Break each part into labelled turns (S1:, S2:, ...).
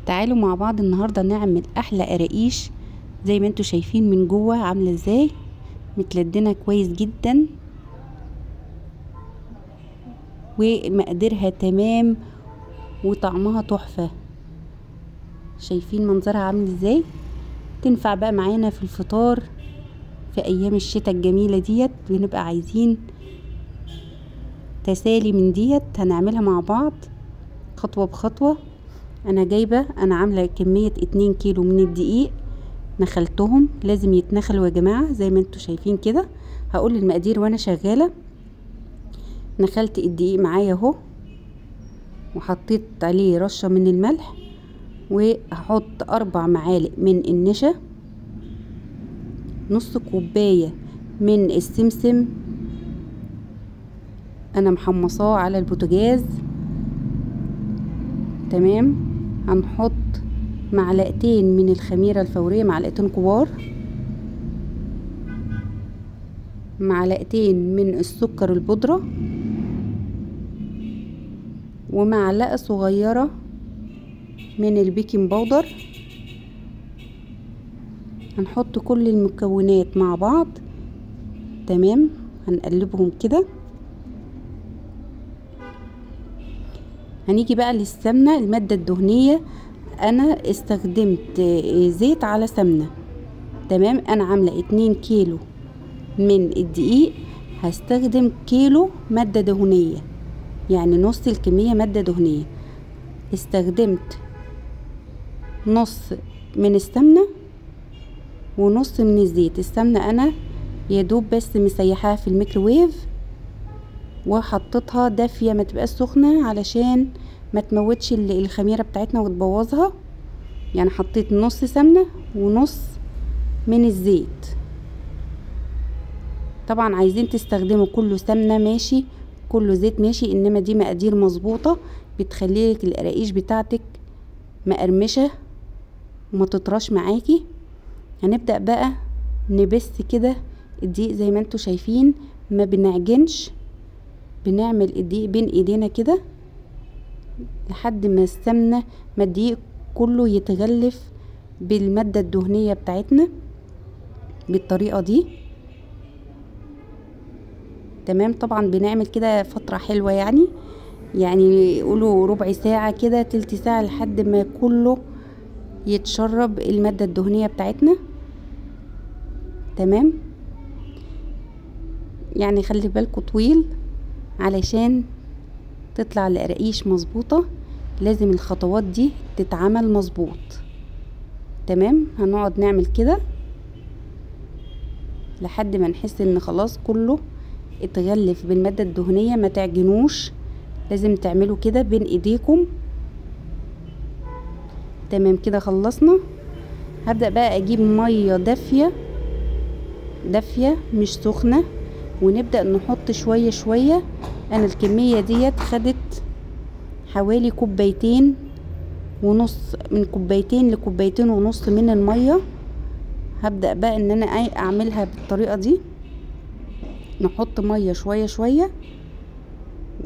S1: تعالوا مع بعض النهاردة نعمل احلى قراقيش. زي ما انتوا شايفين من جوه عاملة ازاي، متلدنة كويس جدا ومقاديرها تمام وطعمها تحفة. شايفين منظرها عامل ازاي؟ تنفع بقى معانا في الفطار في ايام الشتاء الجميلة ديت. بنبقى عايزين تسالي من ديت، هنعملها مع بعض خطوة بخطوة. انا عاملة كمية 2 كيلو من الدقيق، نخلتهم، لازم يتنخلوا يا جماعة زي ما انتوا شايفين كده. هقول المقادير وانا شغالة. نخلت الدقيق معايا اهو، وحطيت عليه رشة من الملح، وهحط 4 معالق من النشا، نص كوباية من السمسم انا محمصاه على البوتاجاز. تمام. هنحط معلقتين من الخميرة الفورية، معلقتين كبار، معلقتين من السكر البودرة، ومعلقة صغيرة من البيكنج باودر. هنحط كل المكونات مع بعض. تمام. هنقلبهم كده. هنيجي بقى للسمنة، المادة الدهنية. انا استخدمت زيت على سمنة. تمام. انا عاملة 2 كيلو من الدقيق، هستخدم كيلو مادة دهنية، يعني نص الكمية مادة دهنية. استخدمت نص من السمنة ونص من الزيت. السمنة انا يدوب بس مسيحاها في الميكروويف، وحطيتها دافية ما تبقاش سخنة علشان ما تموتش الخميرة بتاعتنا وتبوظها. يعني حطيت نص سمنة ونص من الزيت. طبعا عايزين تستخدموا كله سمنة ماشي، كله زيت ماشي، انما دي مقادير مظبوطة بتخليلك القراقيش بتاعتك مقرمشة وما تطرش معاكي. هنبدأ بقى نبس كده الدقيق زي ما انتوا شايفين، ما بنعجنش، بنعمل الدقيق بين ايدينا كده لحد ما السمنة، ما الدقيق كله يتغلف بالمادة الدهنية بتاعتنا بالطريقة دي. تمام. طبعا بنعمل كده فترة حلوة، يعني يقولوا ربع ساعة كده، تلت ساعة، لحد ما كله يتشرب المادة الدهنية بتاعتنا. تمام. يعني خلي بالكوا طويل علشان تطلع القراقيش مظبوطة، لازم الخطوات دي تتعمل مظبوط. تمام. هنقعد نعمل كده لحد ما نحس ان خلاص كله اتغلف بالمادة الدهنية. ما تعجنوش، لازم تعملوا كده بين ايديكم. تمام كده خلصنا. هبدأ بقى اجيب مية دافية مش سخنة، ونبدأ نحط شوية شوية. انا الكمية ديت خدت حوالي كوبايتين ونص، من كوبايتين لكوبايتين ونص من المية. هبدأ بقى ان انا اعملها بالطريقة دي. نحط مية شوية شوية،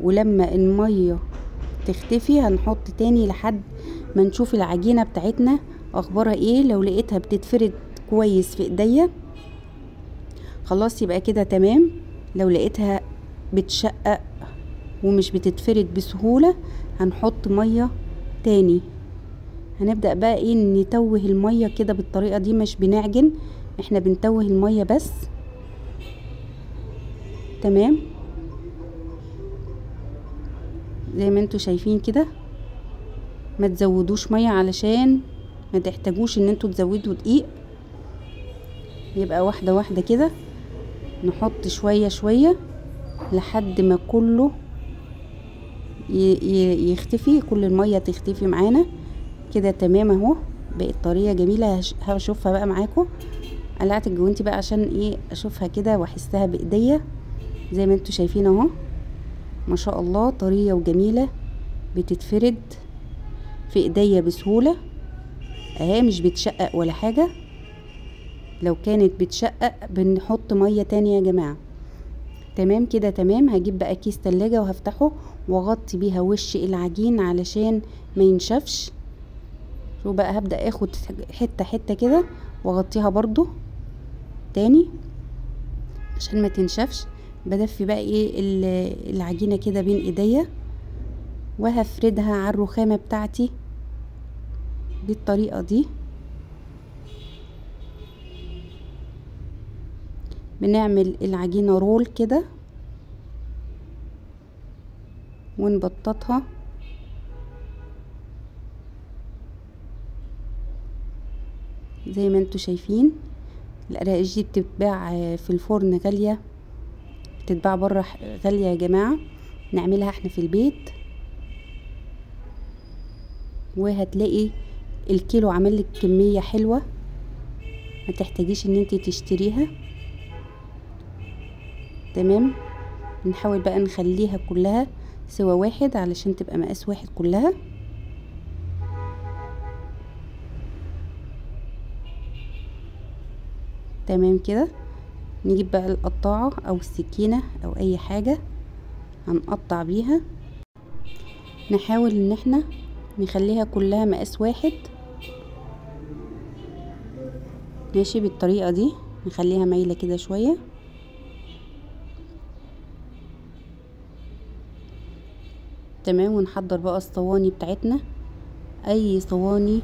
S1: ولما المية تختفي هنحط تاني لحد ما نشوف العجينة بتاعتنا اخبارها ايه. لو لقيتها بتتفرد كويس في ايديا خلاص يبقى كده تمام. لو لقيتها بتشقق ومش بتتفرد بسهولة هنحط مية تاني. هنبدأ بقى نتوه المية كده بالطريقة دي، مش بنعجن، احنا بنتوه المية بس. تمام. زي ما انتوا شايفين كده. ما تزودوش مية علشان ما تحتاجوش ان انتوا تزودوا دقيق، يبقى واحدة واحدة كده. نحط شوية شوية لحد ما كله يختفي، كل المية تختفي معانا كده. تمام اهو، بقت طريقة جميلة. هشوفها بقى معاكم. قلعت الجوانتي بقى عشان اشوفها كده واحسها بايديا. زي ما انتوا شايفين اهو، ما شاء الله طرية وجميلة، بتتفرد في ايديا بسهولة اهي، مش بتشقق ولا حاجة. لو كانت بتشقق بنحط مية تانية يا جماعة. تمام كده تمام. هجيب بقى كيس تلاجة وهفتحه واغطي بيها وش العجين علشان ما ينشفش. وبقى هبدأ اخد حتة حتة كده واغطيها برضو تاني عشان ما تنشفش. بدفي بقى ايه العجينة كده بين ايديا وهفردها على الرخامة بتاعتي بالطريقة دي. بنعمل العجينة رول كده ونبططها زي ما انتوا شايفين. القراقيش دي بتتباع في الفرن غالية، بتتباع بره غالية يا جماعة. نعملها احنا في البيت وهتلاقي الكيلو عمل لك كمية حلوة، ما تحتاجيش ان انت تشتريها. تمام. نحاول بقى نخليها كلها سوا واحد علشان تبقى مقاس واحد كلها. تمام كده. نجيب بقى القطاعة او السكينة او اي حاجة هنقطع بيها. نحاول ان احنا نخليها كلها مقاس واحد ماشي بالطريقة دي. نخليها مايلة كده شوية. تمام. ونحضر بقى الصواني بتاعتنا، اي صواني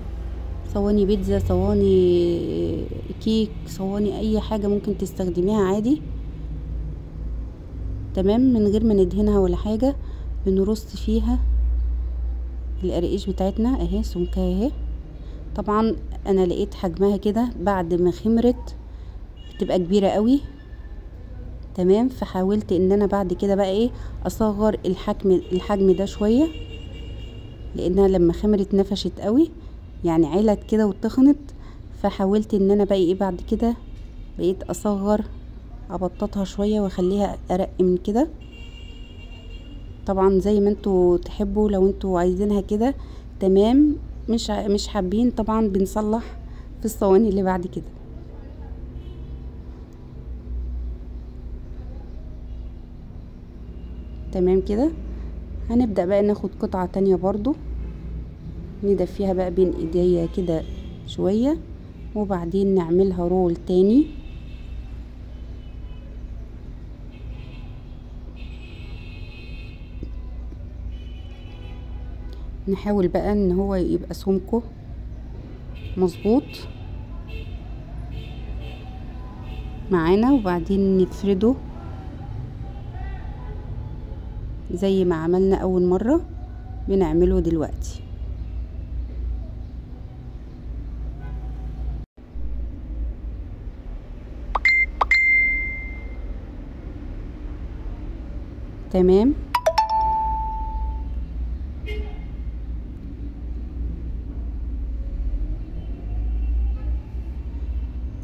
S1: بيتزا، صواني كيك، صواني اي حاجة ممكن تستخدميها عادي. تمام. من غير ما ندهنها ولا حاجة بنرص فيها القرقيش بتاعتنا اهي سمكها اهي. طبعا انا لقيت حجمها كده بعد ما خمرت بتبقى كبيرة قوي. تمام. فحاولت ان انا بعد كده بقى ايه اصغر الحجم ده شوية، لانها لما خمرت نفشت قوي يعني علت كده واتخنت. فحاولت ان انا بقى ايه بعد كده بقيت اصغر، ابططها شوية واخليها ارق من كده. طبعا زي ما انتوا تحبوا، لو انتوا عايزينها كده تمام، مش حابين طبعا بنصلح في الصواني اللي بعد كده. تمام كده. هنبدأ بقى ناخد قطعة تانية برضو ندفيها بقى بين ايديا كده شوية وبعدين نعملها رول تاني. نحاول بقى ان هو يبقى سمكه مظبوط معانا وبعدين نفرده زي ما عملنا اول مرة بنعمله دلوقتي. تمام.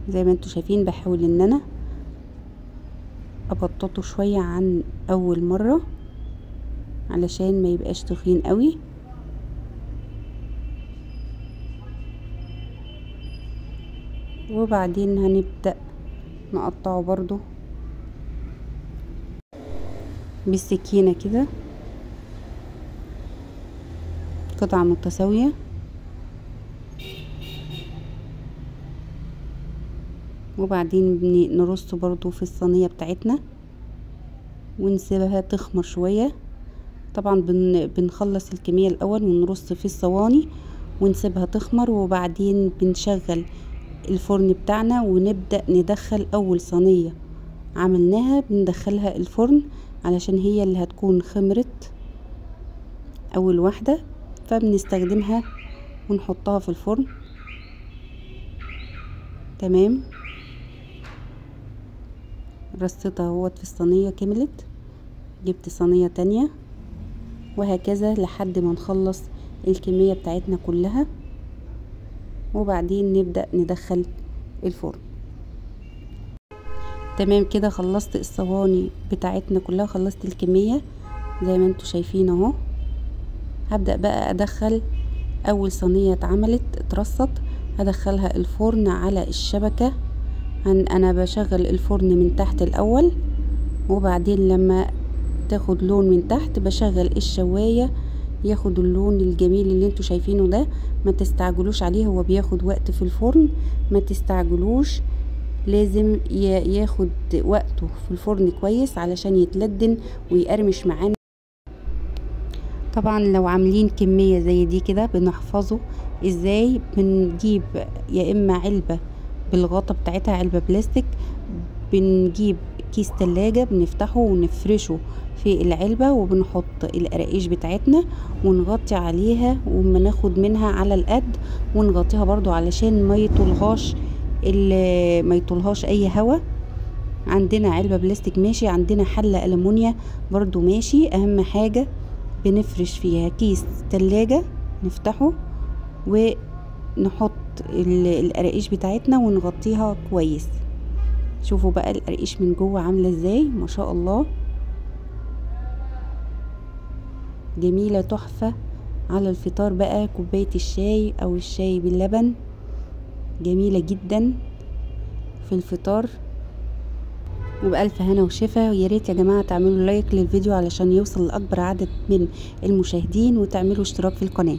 S1: زي ما انتوا شايفين بحاول ان انا ابططه شوية عن اول مرة علشان ما يبقاش تخين قوي. وبعدين هنبدأ نقطعه برضو بالسكينة كده قطع متساوية. وبعدين نرصه برضو في الصينية بتاعتنا ونسيبها تخمر شوية. طبعا بنخلص الكمية الاول ونرص في الصواني ونسيبها تخمر، وبعدين بنشغل الفرن بتاعنا ونبدأ ندخل اول صينية عملناها بندخلها الفرن علشان هي اللي هتكون خمرت اول واحدة، فبنستخدمها ونحطها في الفرن. تمام. رصيتها اهوت في الصينية كملت، جبت صينية تانية وهكذا لحد ما نخلص الكمية بتاعتنا كلها وبعدين نبدأ ندخل الفرن. تمام كده. خلصت الصواني بتاعتنا كلها، خلصت الكمية زي ما انتوا شايفين اهو. هبدأ بقى ادخل اول صينية اترصت هدخلها الفرن على الشبكة. انا بشغل الفرن من تحت الاول وبعدين لما تاخد لون من تحت بشغل الشواية ياخد اللون الجميل اللي انتوا شايفينه ده. ما تستعجلوش عليه، هو بياخد وقت في الفرن، ما تستعجلوش، لازم ياخد وقته في الفرن كويس علشان يتلدن ويقرمش معانا. طبعا لو عاملين كمية زي دي كده بنحفظه ازاي. بنجيب يا اما علبة بالغطا بتاعتها، علبة بلاستيك، بنجيب كيس تلاجة بنفتحه ونفرشه في العلبة وبنحط القراقيش بتاعتنا ونغطي عليها، وما ناخد منها على القد ونغطيها برضو علشان ما يطولهاش اي هوا. عندنا علبة بلاستيك ماشي، عندنا حلة ألمونيا برضو ماشي. اهم حاجة بنفرش فيها كيس تلاجة، نفتحه ونحط القراقيش بتاعتنا ونغطيها كويس. شوفوا بقى القراقيش من جوه عاملة ازاي، ما شاء الله، جميلة تحفة. على الفطار بقى كوباية الشاي او الشاي باللبن، جميلة جدا في الفطار، وبألف هنا وشفا. ويا ريت يا جماعة تعملوا لايك للفيديو علشان يوصل لأكبر عدد من المشاهدين، وتعملوا اشتراك في القناة.